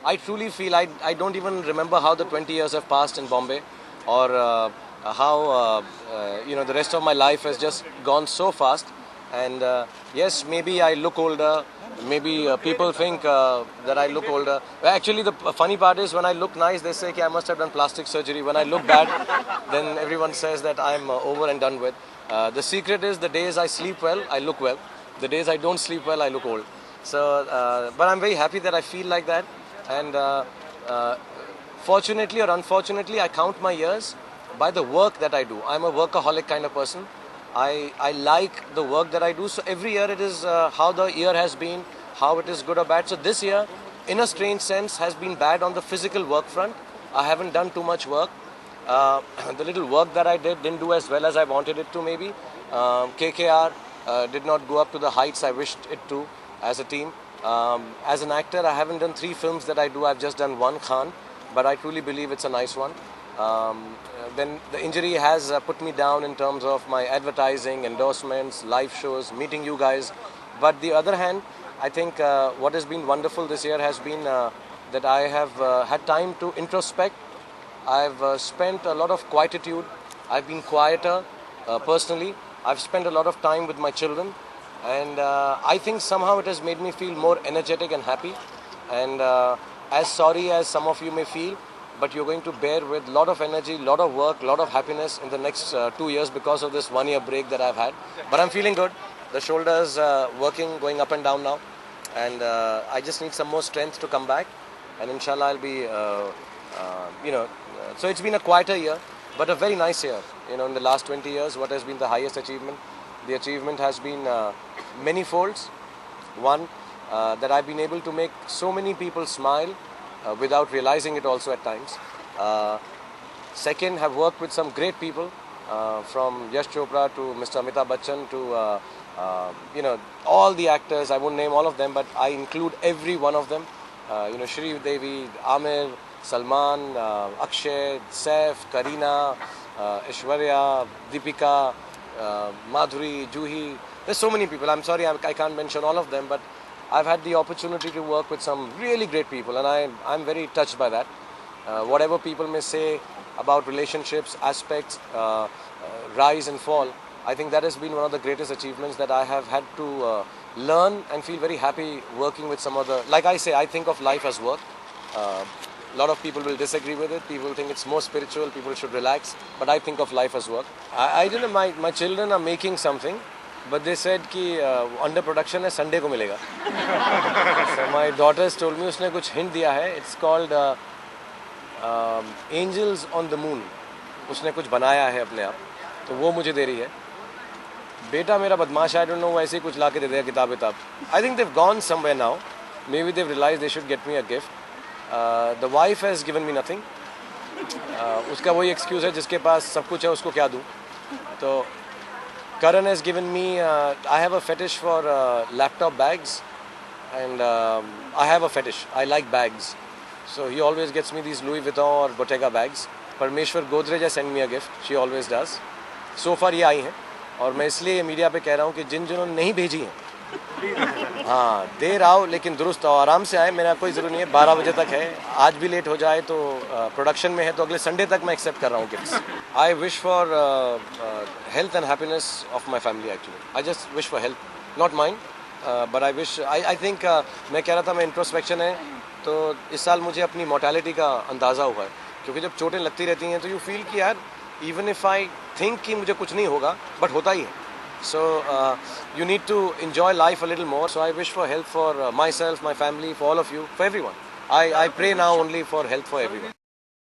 I truly feel I don't even remember how the 20 years have passed in Bombay, or how the rest of my life has just gone so fast. And yes, maybe I look older. Maybe people think that I look older. Well, actually, the funny part is when I look nice, they say I must have done plastic surgery. When I look bad, then everyone says that I'm over and done with. The secret is the days I sleep well, I look well. The days I don't sleep well, I look old. So, but I'm very happy that I feel like that. And fortunately or unfortunately, I count my years by the work that I do. I'm a workaholic kind of person. I like the work that I do. So every year it is how the year has been, how it is good or bad. So this year, in a strange sense, has been bad on the physical work front. I haven't done too much work. The little work that I didn't do as well as I wanted it to maybe. KKR did not go up to the heights I wished it to as a team. As an actor, I haven't done 3 films that I do. I've just done 1, Khan, but I truly believe it's a nice one. Then the injury has put me down in terms of my advertising, endorsements, live shows, meeting you guys. But the other hand, I think what has been wonderful this year has been that I have had time to introspect. I've spent a lot of quietude. I've been quieter personally. I've spent a lot of time with my children. And I think somehow it has made me feel more energetic and happy. And as sorry as some of you may feel, but you're going to bear with a lot of energy, a lot of work, a lot of happiness in the next 2 years because of this 1 year break that I've had. But I'm feeling good. The shoulders working, going up and down now. And I just need some more strength to come back. And inshallah I'll be, so it's been a quieter year, but a very nice year. In the last 20 years, what has been the highest achievement? The achievement has been many folds. One, that I've been able to make so many people smile without realizing it also at times. Second, have worked with some great people from Yash Chopra to Mr. Amitabh Bachchan to all the actors. I won't name all of them, but I include every one of them. Shri Devi, Amir, Salman, Akshay, Saif, Kareena, Aishwarya, Deepika, Madhuri, Juhi. There's so many people. I'm sorry I can't mention all of them, but I've had the opportunity to work with some really great people, and I'm very touched by that. Whatever people may say about relationships, aspects, rise and fall, I think that has been one of the greatest achievements that I have had to learn and feel very happy working with some other. Like I say, I think of life as work. A lot of people will disagree with it. People think it's more spiritual. People should relax. But I think of life as work. I didn't know my children are making something, but they said कि under production है Sunday को मिलेगा. So my daughters told me उसने कुछ hint दिया है. It's called Angels on the Moon. उसने कुछ बनाया है अपने आप. तो वो मुझे दे रही है. बेटा मेरा बदमाश है. I don't know वैसे ही कुछ ला के दे देगा किताब. I think they've gone somewhere now. Maybe they've realized they should get me a gift. The wife has given me nothing. उसका वही excuse है जिसके पास सब कुछ है उसको क्या दूँ. तो Karan has given me, I have a fetish for laptop bags, and I have a fetish. I like bags. So he always gets me these Louis Vuitton or Bottega bags. Parmeshwar Godrej has sent me a gift. She always does. So far ये आई हैं और मैं इसलिए media पे कह रहा हूँ कि जिन्होंने नहीं भेजी हैं, हाँ देर आओ लेकिन दुरुस्त आओ, आराम से आए. मेरा कोई ज़रूरी नहीं है. 12 बजे तक है. आज भी लेट हो जाए तो प्रोडक्शन में है तो अगले संडे तक मैं एक्सेप्ट कर रहा हूँ gifts. I wish for health and happiness of my family actually. I just wish for health, not mine, but I wish. I think मैं कह रहा था मैं इंट्रोस्पेक्शन है तो इस साल मुझे अपनी मोर्टेलिटी का अंदाज़ा हुआ है, क्योंकि जब चोटें लगती रहती हैं तो यू फील कि यार इवन इफ आई थिंक कि मुझे कुछ नहीं होगा, बट होता ही है. So you need to enjoy life a little more. So I wish for health for myself, my family, for all of you, for everyone. I pray now only for health for everyone.